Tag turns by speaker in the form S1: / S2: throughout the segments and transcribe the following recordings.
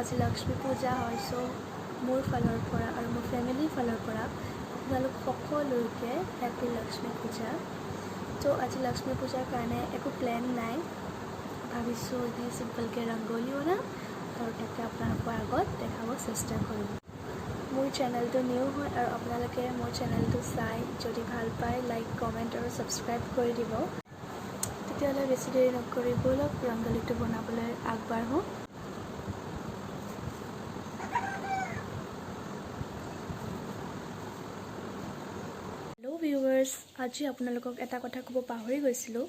S1: আজি লক্ষ্মী পূজা হয় সো মোৰ ফালৰ পৰা আৰু মোৰ ফেমিলিৰ ফালৰ পৰা আপোনালোক সকলোকে হেপী লক্ষ্মী পূজা। তো আজি লক্ষ্মী পূজাৰ কাৰণে একো প্লেন নাই, ভাবিছোঁ এনেই চিম্পলকৈ ৰংগলী বনাম আৰু তাকে আপোনালোকৰ আগত দেখাব চেষ্টা কৰিম। মোৰ চেনেলটো নিউ হয় আৰু আপোনালোকে মোৰ চেনেলটো চাই যদি ভাল পায় লাইক কমেণ্ট আৰু ছাবস্ক্ৰাইব কৰি দিব। তেতিয়াহ'লে বেছি দেৰি নকৰি ব'লক ৰংগলীটো বনাবলৈ আগবাঢ়োঁ। হেল্ল' ভিউৱাৰ্ছ, আজি আপোনালোকক এটা কথা ক'ব পাহৰি গৈছিলোঁ।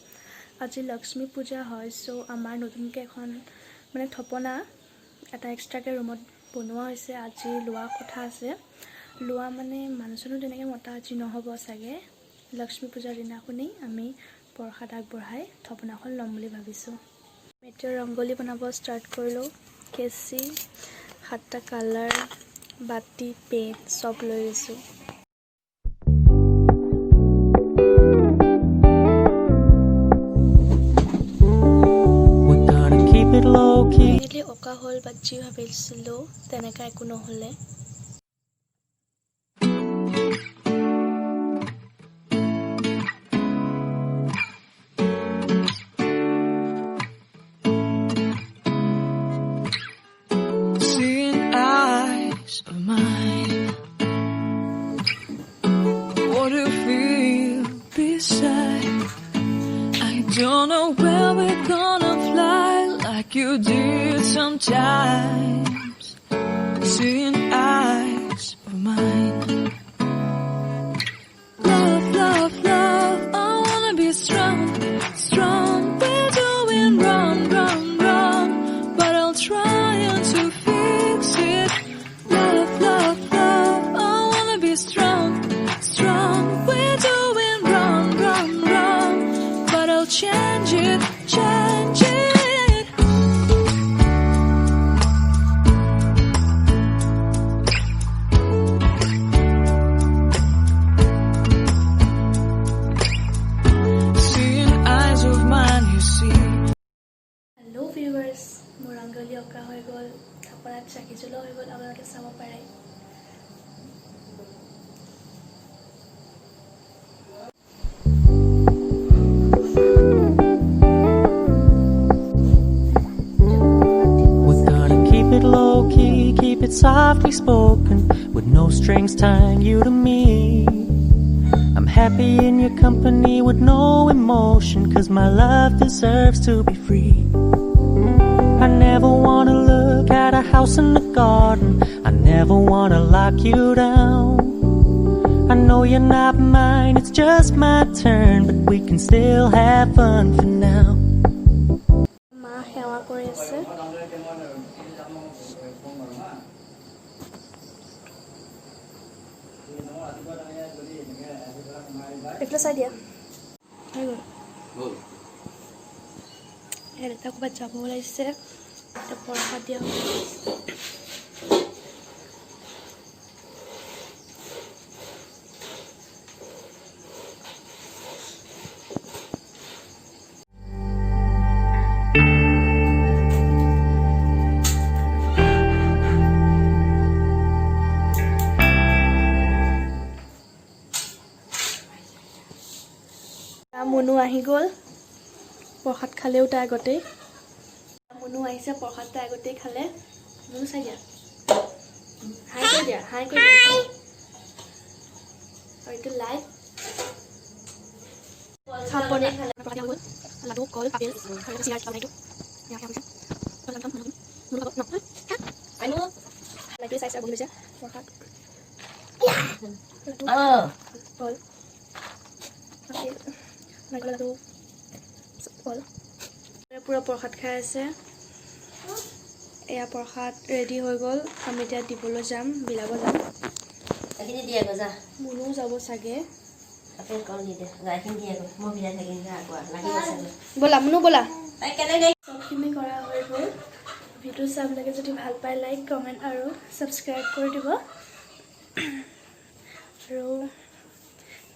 S1: আজি লক্ষ্মী পূজা হয় চ' আমাৰ নতুনকৈ এখন থপনা এটা এক্সট্ৰাকৈ ৰুমত বনোৱা হৈছে। আজি লোৱা কথা আছে, লোৱা মানুহ চানুহ তেনেকৈ মতা আজি নহ'ব চাগে। লক্ষ্মী পূজাৰ দিনাখনেই আমি প্ৰসাদ আগবঢ়াই থপনাখন ল'ম বুলি ভাবিছোঁ। এতিয়া ৰংগলী বনাব ষ্টাৰ্ট কৰিলোঁ। কেঁচি, 7টা কালাৰ, বাতি, পেইণ্ট চব লৈ গৈছোঁ। অঁকা হ'ল বাট যি ভাবিছিলোঁ তেনেকৈ একো নহ'লে।
S2: Don't know where we're gonna fly like you did sometimes. Seeing eyes of mine. Love, love, love, I wanna be strong, strong. We're doing wrong, wrong, wrong, but I'll try to fix it. Love, love, love, I wanna be strong, strong. We're doing wrong, wrong, wrong, but I'll change it, change it. Seeing eyes of mine, you see.
S1: Hello' viewers, মোৰ ৰংগলী অঁকা হৈ গ'ল, থপনাত চাকি জ্বলোৱা হৈ গ'ল, আপোনালোকে চাব পাৰে।
S3: Low-key, keep it softly spoken, with no strings tying you to me. I'm happy in your company with no emotion, 'cause my love deserves to be free. I never wanna look at a house in the garden, I never wanna lock you down. I know you're not mine, it's just my turn, but we can still have fun for now.
S1: মা সেৱা কৰি আছে। এইফালে চাই দিয়া হৈ গ'ল। এটা ক'ৰবাত যাব ওলাইছে, এটা প্ৰসাদ দিয়া হ'ব। মুনু আহি গ'ল, প্ৰসাদ খালেও তাৰ আগতেই। মুনু আহিছে, প্ৰসাদ তাৰ আগতেই খালে। মুনু চাই দিয়া, হাই কৰি দিয়া, হাই কৰি দিয়া। আৰু এইটো লাইট লাডু, কল, আপেল আৰু চিৰা খাব এইটো লাইটটোৱে চাইছে বহি লৈছে। প্ৰসাদ কল আপেল নাৰিকল লাডু কল পূৰা প্ৰসাদ খাই আছে। এয়া প্ৰসাদ ৰেডি হৈ গ'ল, আমি এতিয়া দিবলৈ যাম, বিলাব যাম। মুনুও যাব চাগে। ব'লা মুনু ব'লা। চবখিনি কৰা হৈ গ'ল। ভিডিঅ' চাবলৈ যদি ভাল পায় লাইক কমেণ্ট আৰু ছাবস্ক্ৰাইব কৰি দিব। আৰু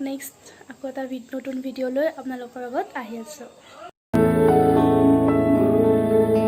S1: নেক্সট আকৌ এটা নতুন ভিডিঅ' লৈ আপোনালোকৰ লগত আহি আছোঁ।